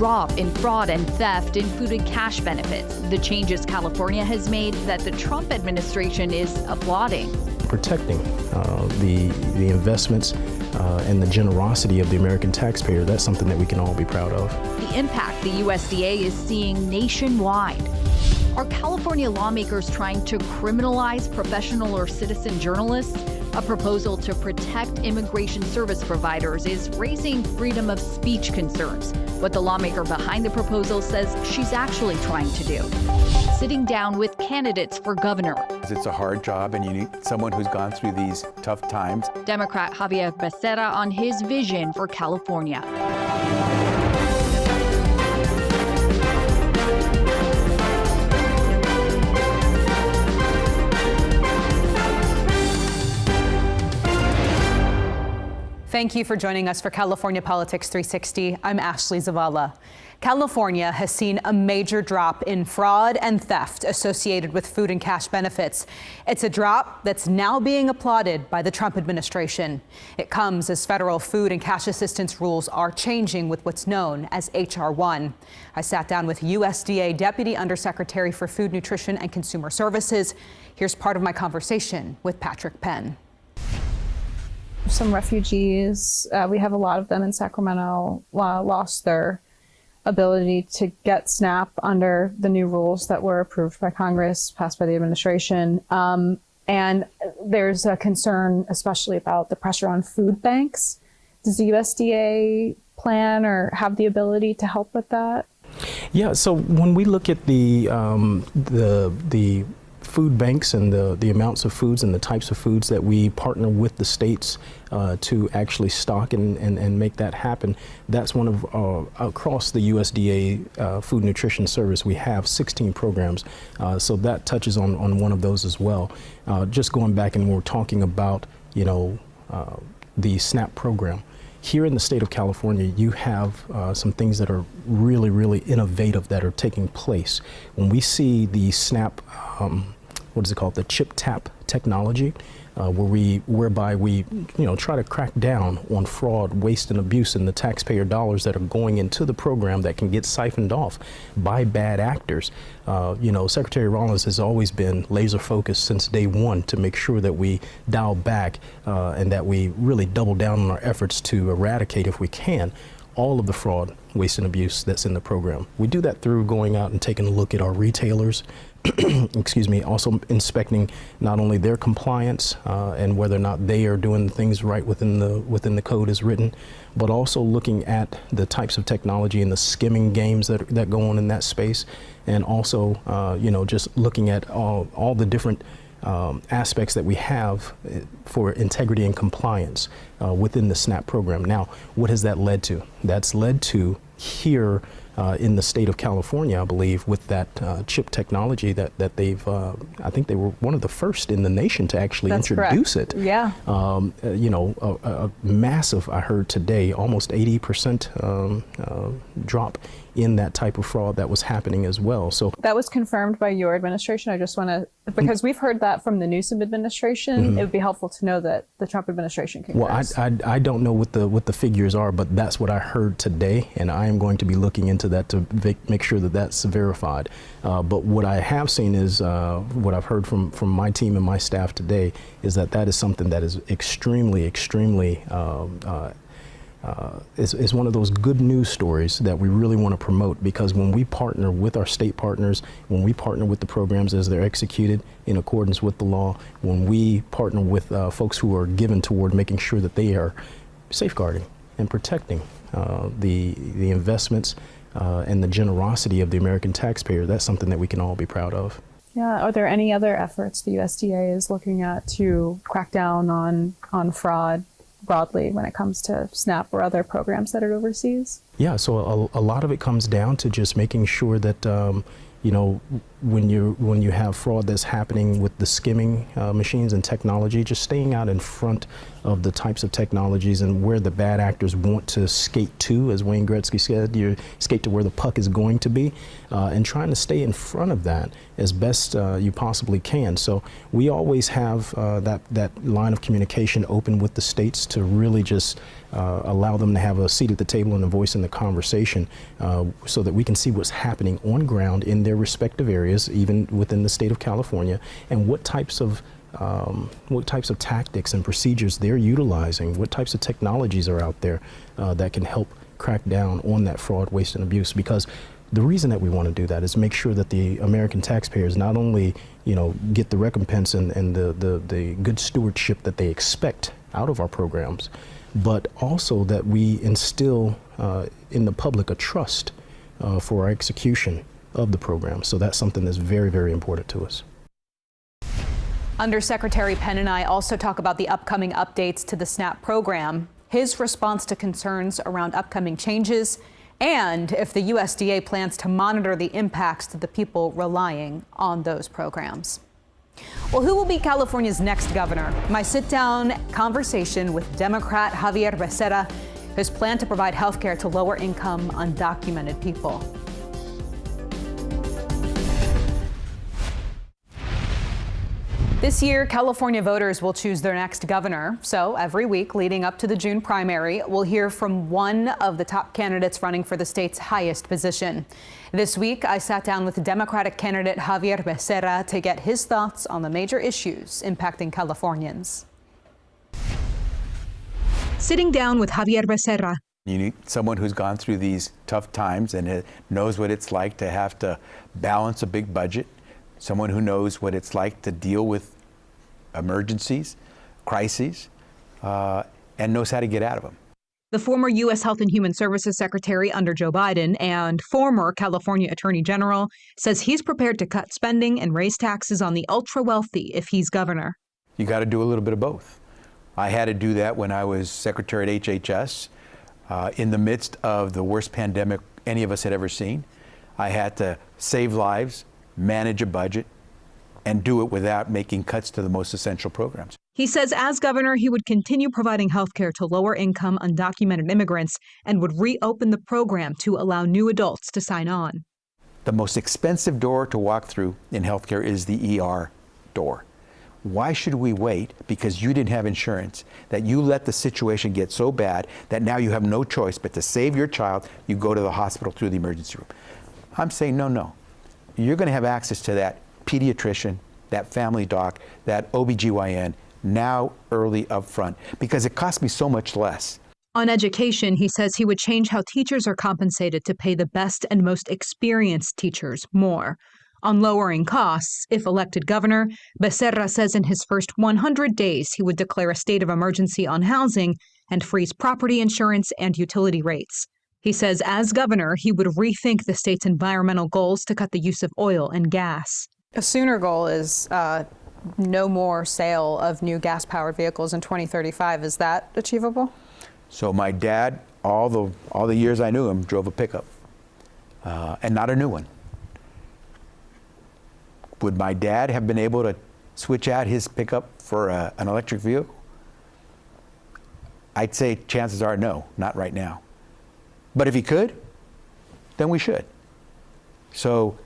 drop in fraud and theft in food and cash benefits. The changes California has made that the Trump administration is applauding. Protecting the investments and the generosity of the American taxpayer, that's something that we can all be proud of. The impact the USDA is seeing nationwide. Are California lawmakers trying to criminalize professional or citizen journalists? A proposal to protect immigration service providers is raising freedom of speech concerns. What the lawmaker behind the proposal says she's actually trying to do. Sitting down with candidates for governor. It's a hard job and you need someone who's gone through these tough times. Democrat Xavier Becerra on his vision for California. Thank you for joining us for California Politics 360. I'm Ashley Zavala. California has seen a major drop in fraud and theft associated with food and cash benefits. It's a drop that's now being applauded by the Trump administration. It comes as federal food and cash assistance rules are changing with what's known as H.R. 1. I sat down with USDA Deputy Undersecretary for Food, Nutrition and Consumer Services. Here's part of my conversation with Patrick Penn. Some refugees, we have a lot of them in Sacramento, lost their ability to get SNAP under the new rules that were approved by Congress, passed by the administration. And there's a concern, especially about the pressure on food banks. Does the USDA plan or have the ability to help with that? Yeah, so when we look at the food banks and the amounts of foods and the types of foods that we partner with the states to actually stock and make that happen, that's one of across the USDA Food Nutrition Service, we have 16 programs. So that touches on one of those as well. Just going back and we're talking about, the SNAP program. Here in the state of California, you have some things that are really, really innovative that are taking place. When we see the SNAP, the chip tap technology, whereby we try to crack down on fraud, waste, and abuse in the taxpayer dollars that are going into the program that can get siphoned off by bad actors. Secretary Rollins has always been laser focused since day one to make sure that we dial back and that we really double down on our efforts to eradicate, if we can, all of the fraud, waste, and abuse that's in the program. We do that through going out and taking a look at our retailers, also inspecting not only their compliance and whether or not they are doing things right within the code as written, but also looking at the types of technology and the skimming games that go on in that space, and also just looking at all the different aspects that we have for integrity and compliance within the SNAP program. Now, what has that led to? That's led to here in the state of California, I believe, with that chip technology that they've, I think they were one of the first in the nation to actually introduce it. Yeah. A massive, I heard today, almost 80% drop in that type of fraud that was happening as well. So that was confirmed by your administration. I just want to, because we've heard that from the Newsom administration, it would be helpful to know that the Trump administration concurs. Well, I don't know what the figures are, but that's what I heard today, and I am going to be looking into that to make sure that that's verified. But what I have seen is, what I've heard from my team and my staff today, is that is something that is extremely is one of those good news stories that we really want to promote, because when we partner with our state partners, when we partner with the programs as they're executed in accordance with the law, when we partner with folks who are given toward making sure that they are safeguarding and protecting the investments and the generosity of the American taxpayer, that's something that we can all be proud of. Yeah. Are there any other efforts the USDA is looking at to crack down on fraud broadly when it comes to SNAP or other programs that it oversees? Yeah, so a lot of it comes down to just making sure that when you have fraud that's happening with the skimming machines and technology, just staying out in front of the types of technologies and where the bad actors want to skate to, as Wayne Gretzky said, you skate to where the puck is going to be, and trying to stay in front of that as best you possibly can. So we always have that line of communication open with the states to really just allow them to have a seat at the table and a voice in the conversation, so that we can see what's happening on ground in their respective areas, even within the state of California, and what types of tactics and procedures they're utilizing, what types of technologies are out there that can help crack down on that fraud, waste, and abuse. Because the reason that we want to do that is make sure that the American taxpayers not only, get the recompense and the good stewardship that they expect out of our programs, but also that we instill in the public a trust for our execution of the program. So that's something that's very, very important to us. Undersecretary Penn and I also talk about the upcoming updates to the SNAP program, his response to concerns around upcoming changes, and if the USDA plans to monitor the impacts to the people relying on those programs. Well, who will be California's next governor? My sit-down conversation with Democrat Xavier Becerra, who's planned to provide health care to lower-income, undocumented people. This year, California voters will choose their next governor. So every week leading up to the June primary, we'll hear from one of the top candidates running for the state's highest position. This week, I sat down with Democratic candidate Xavier Becerra to get his thoughts on the major issues impacting Californians. Sitting down with Xavier Becerra. You need someone who's gone through these tough times and knows what it's like to have to balance a big budget. Someone who knows what it's like to deal with emergencies, crises, and knows how to get out of them. The former U.S. Health and Human Services Secretary under Joe Biden and former California Attorney General says he's prepared to cut spending and raise taxes on the ultra-wealthy if he's governor. You got to do a little bit of both. I had to do that when I was Secretary at HHS in the midst of the worst pandemic any of us had ever seen. I had to save lives, manage a budget, and do it without making cuts to the most essential programs. He says as governor, he would continue providing health care to lower-income, undocumented immigrants and would reopen the program to allow new adults to sign on. The most expensive door to walk through in healthcare is the ER door. Why should we wait because you didn't have insurance, that you let the situation get so bad that now you have no choice but to save your child, you go to the hospital through the emergency room? I'm saying no. You're going to have access to that pediatrician, that family doc, that OBGYN now early up front because it costs me so much less. On education, he says he would change how teachers are compensated to pay the best and most experienced teachers more. On lowering costs, if elected governor, Becerra says in his first 100 days he would declare a state of emergency on housing and freeze property insurance and utility rates. He says as governor, he would rethink the state's environmental goals to cut the use of oil and gas. A sooner goal is no more sale of new gas-powered vehicles in 2035. Is that achievable? So my dad, all the years I knew him, drove a pickup, and not a new one. Would my dad have been able to switch out his pickup for an electric vehicle? I'd say chances are no, not right now. But if he could, then we should. So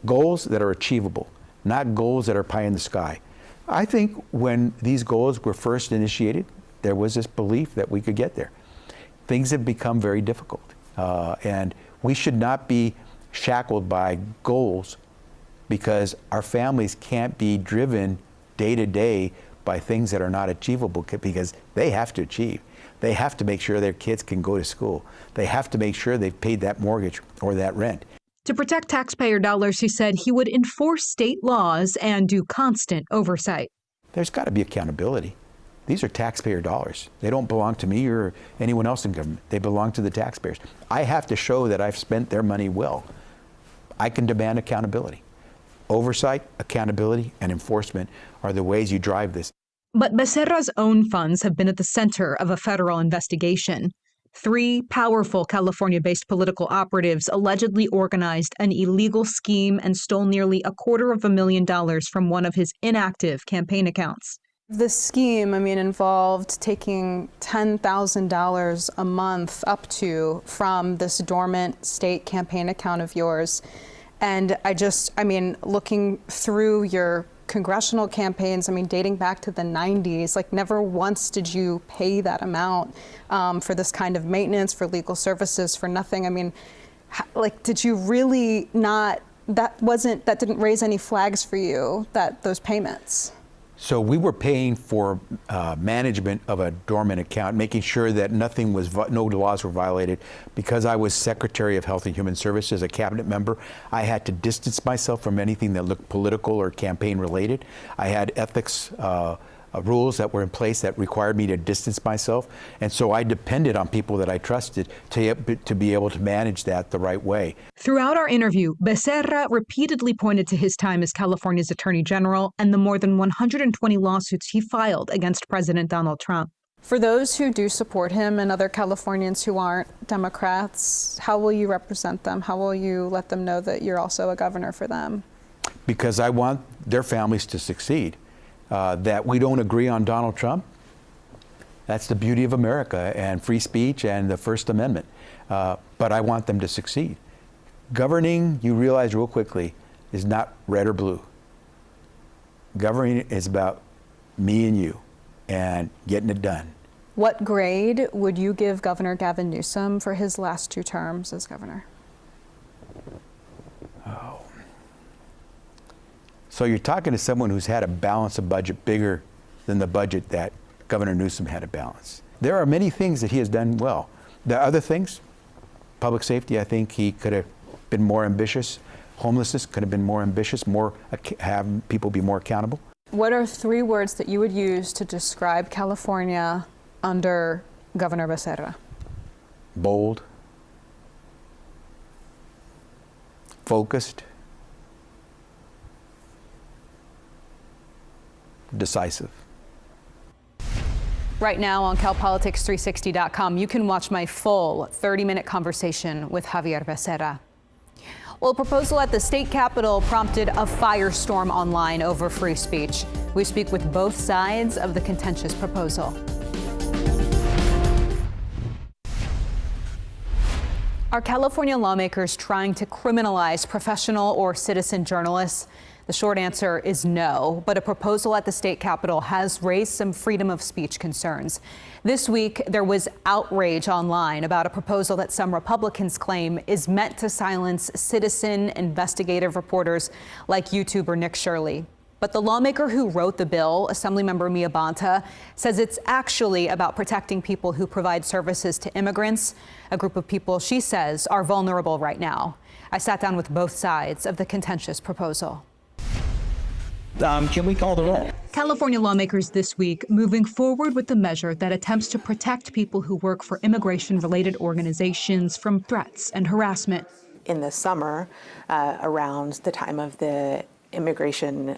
goals that are achievable, not goals that are pie in the sky. I think when these goals were first initiated, there was this belief that we could get there. Things have become very difficult, and we should not be shackled by goals because our families can't be driven day to day by things that are not achievable because they have to achieve. They have to make sure their kids can go to school. They have to make sure they've paid that mortgage or that rent. To protect taxpayer dollars, he said he would enforce state laws and do constant oversight. There's got to be accountability. These are taxpayer dollars. They don't belong to me or anyone else in government. They belong to the taxpayers. I have to show that I've spent their money well. I can demand accountability. Oversight, accountability, and enforcement are the ways you drive this. But Becerra's own funds have been at the center of a federal investigation. 3 powerful California-based political operatives allegedly organized an illegal scheme and stole nearly $250,000 from one of his inactive campaign accounts. The scheme, involved taking $10,000 a month up to from this dormant state campaign account of yours. And looking through your congressional campaigns, I mean, dating back to the 90s, like never once did you pay that amount for this kind of maintenance, for legal services, for nothing. I mean, like, did you really not, that didn't raise any flags for you, those payments? So we were paying for management of a dormant account, making sure that no laws were violated. Because I was Secretary of Health and Human Services, a cabinet member, I had to distance myself from anything that looked political or campaign related. I had ethics rules that were in place that required me to distance myself. And so I depended on people that I trusted to be able to manage that the right way. Throughout our interview, Becerra repeatedly pointed to his time as California's Attorney General and the more than 120 lawsuits he filed against President Donald Trump. For those who do support him and other Californians who aren't Democrats, how will you represent them? How will you let them know that you're also a governor for them? Because I want their families to succeed. That we don't agree on Donald Trump, that's the beauty of America and free speech and the First Amendment. But I want them to succeed. Governing, you realize real quickly, is not red or blue. Governing is about me and you and getting it done. What grade would you give Governor Gavin Newsom for his last 2 terms as governor? So you're talking to someone who's had a balance of budget bigger than the budget that Governor Newsom had to balance. There are many things that he has done well. The other things, public safety, I think he could have been more ambitious. Homelessness could have been more ambitious, have people be more accountable. What are 3 words that you would use to describe California under Governor Becerra? Bold, focused, decisive. Right now on CalPolitics360.com, you can watch my full 30-minute conversation with Xavier Becerra. Well, a proposal at the state capitol prompted a firestorm online over free speech. We speak with both sides of the contentious proposal. Are California lawmakers trying to criminalize professional or citizen journalists? The short answer is no, but a proposal at the state capitol has raised some freedom of speech concerns. This week, there was outrage online about a proposal that some Republicans claim is meant to silence citizen investigative reporters like YouTuber Nick Shirley. But the lawmaker who wrote the bill, Assemblymember Mia Bonta, says it's actually about protecting people who provide services to immigrants, a group of people she says are vulnerable right now. I sat down with both sides of the contentious proposal. Can we call the roll? California lawmakers this week moving forward with the measure that attempts to protect people who work for immigration-related organizations from threats and harassment. In the summer, around the time of the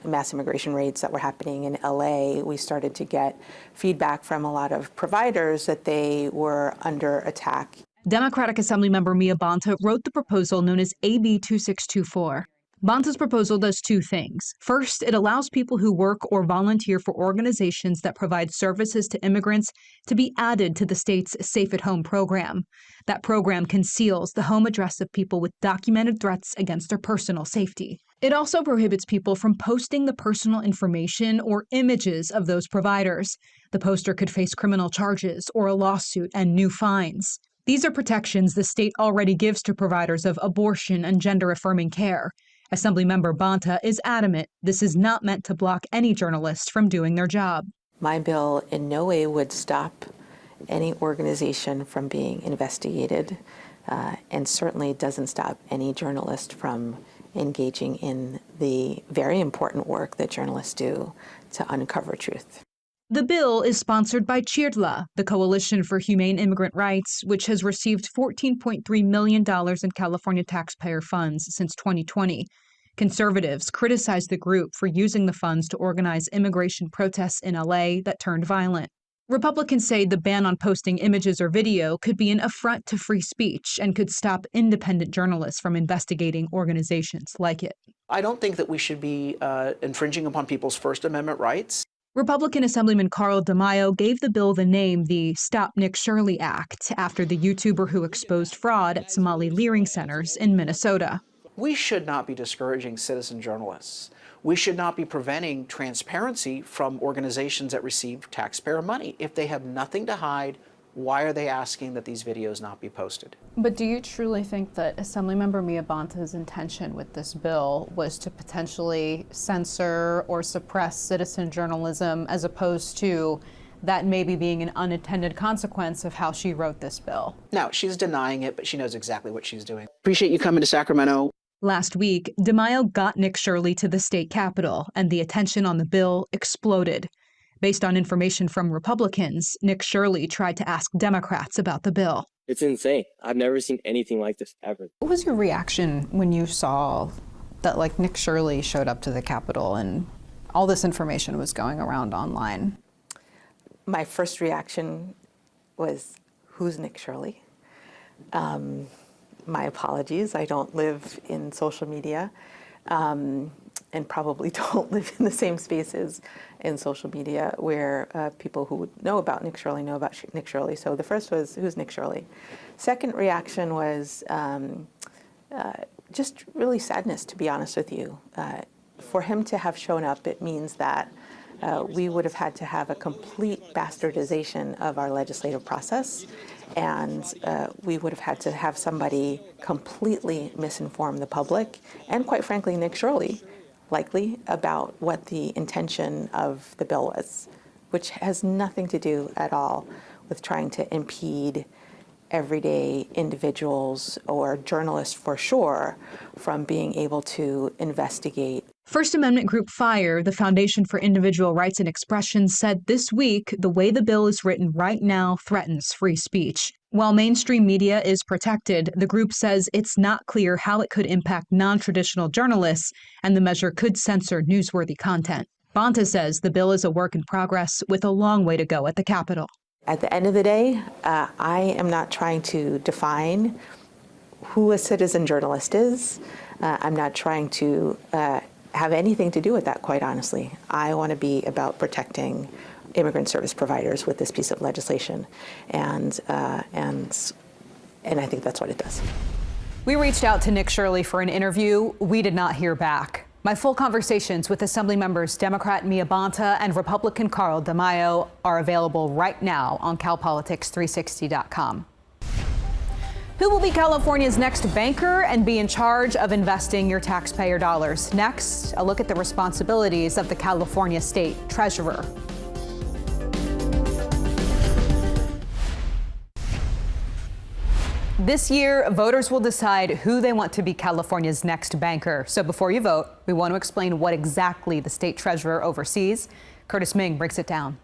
mass immigration raids that were happening in LA, we started to get feedback from a lot of providers that they were under attack. Democratic Assemblymember Mia Bonta wrote the proposal known as AB 2624. Bonta's proposal does 2 things. First, it allows people who work or volunteer for organizations that provide services to immigrants to be added to the state's Safe at Home program. That program conceals the home address of people with documented threats against their personal safety. It also prohibits people from posting the personal information or images of those providers. The poster could face criminal charges or a lawsuit and new fines. These are protections the state already gives to providers of abortion and gender-affirming care. Assemblymember Bonta is adamant this is not meant to block any journalist from doing their job. My bill in no way would stop any organization from being investigated, and certainly doesn't stop any journalist from engaging in the very important work that journalists do to uncover truth. The bill is sponsored by CHIRLA, the Coalition for Humane Immigrant Rights, which has received $14.3 million in California taxpayer funds since 2020. Conservatives criticize the group for using the funds to organize immigration protests in LA that turned violent. Republicans say the ban on posting images or video could be an affront to free speech and could stop independent journalists from investigating organizations like it. I don't think that we should be infringing upon people's First Amendment rights. Republican Assemblyman Carl DeMaio gave the bill the name the Stop Nick Shirley Act after the YouTuber who exposed fraud at Somali leering centers in Minnesota. We should not be discouraging citizen journalists. We should not be preventing transparency from organizations that receive taxpayer money. If they have nothing to hide, why are they asking that these videos not be posted? But do you truly think that Assemblymember Mia Bonta's intention with this bill was to potentially censor or suppress citizen journalism, as opposed to that maybe being an unintended consequence of how she wrote this bill? No, she's denying it, but she knows exactly what she's doing. Appreciate you coming to Sacramento. Last week, DeMaio got Nick Shirley to the state capitol, and the attention on the bill exploded. Based on information from Republicans, Nick Shirley tried to ask Democrats about the bill. It's insane. I've never seen anything like this ever. What was your reaction when you saw that, like, Nick Shirley showed up to the Capitol and all this information was going around online? My first reaction was, who's Nick Shirley? My apologies, I don't live in social media and probably don't live in the same spaces in social media where people who would know about Nick Shirley know about Nick Shirley. So the first was, who's Nick Shirley? Second reaction was just really sadness, to be honest with you. For him to have shown up, it means that we would have had to have a complete bastardization of our legislative process, and we would have had to have somebody completely misinform the public, and quite frankly, Nick Shirley, likely, about what the intention of the bill was, which has nothing to do at all with trying to impede everyday individuals or journalists, for sure, from being able to investigate. First Amendment group FIRE, the Foundation for Individual Rights and Expression, said this week the way the bill is written right now threatens free speech. While mainstream media is protected, the group says it's not clear how it could impact non-traditional journalists, and the measure could censor newsworthy content. Bonta says the bill is a work in progress with a long way to go at the Capitol. At the end of the day, I am not trying to define who a citizen journalist is. I'm not trying to have anything to do with that, quite honestly. I want to be about protecting immigrant service providers with this piece of legislation, and I think that's what it does. We reached out to Nick Shirley for an interview. We did not hear back. My full conversations with Assembly members Democrat Mia Bonta and Republican Carl DeMaio are available right now on calpolitics360.com. Who will be California's next banker and be in charge of investing your taxpayer dollars? Next, a look at the responsibilities of the California State Treasurer. This year, voters will decide who they want to be California's next banker. So before you vote, we want to explain what exactly the state treasurer oversees. Curtis Ming breaks it down.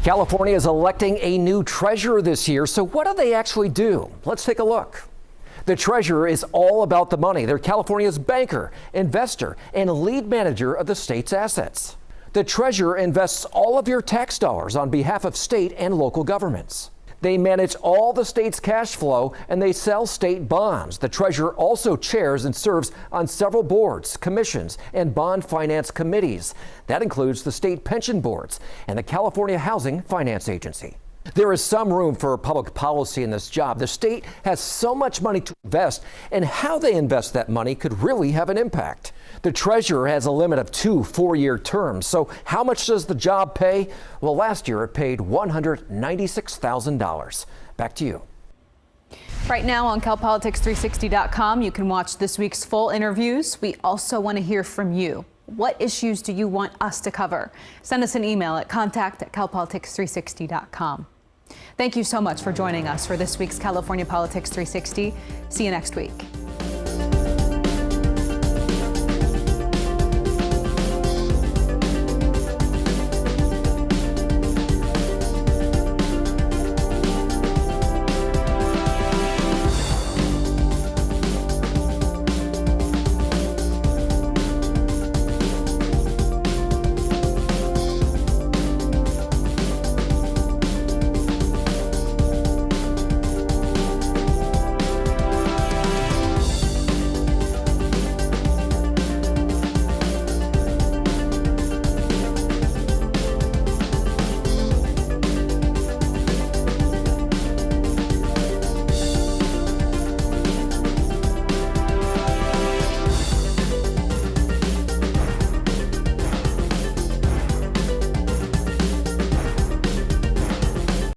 California is electing a new treasurer this year, so what do they actually do? Let's take a look. The treasurer is all about the money. They're California's banker, investor, and lead manager of the state's assets. The treasurer invests all of your tax dollars on behalf of state and local governments. They manage all the state's cash flow and they sell state bonds. The treasurer also chairs and serves on several boards, commissions, and bond finance committees. That includes the state pension boards and the California Housing Finance Agency. There is some room for public policy in this job. The state has so much money to invest, and how they invest that money could really have an impact. The treasurer has a limit of 2 4-year terms. So how much does the job pay? Well, last year it paid $196,000. Back to you. Right now on calpolitics360.com, you can watch this week's full interviews. We also want to hear from you. What issues do you want us to cover? Send us an email at contact@calpolitics360.com. Thank you so much for joining us for this week's California Politics 360. See you next week.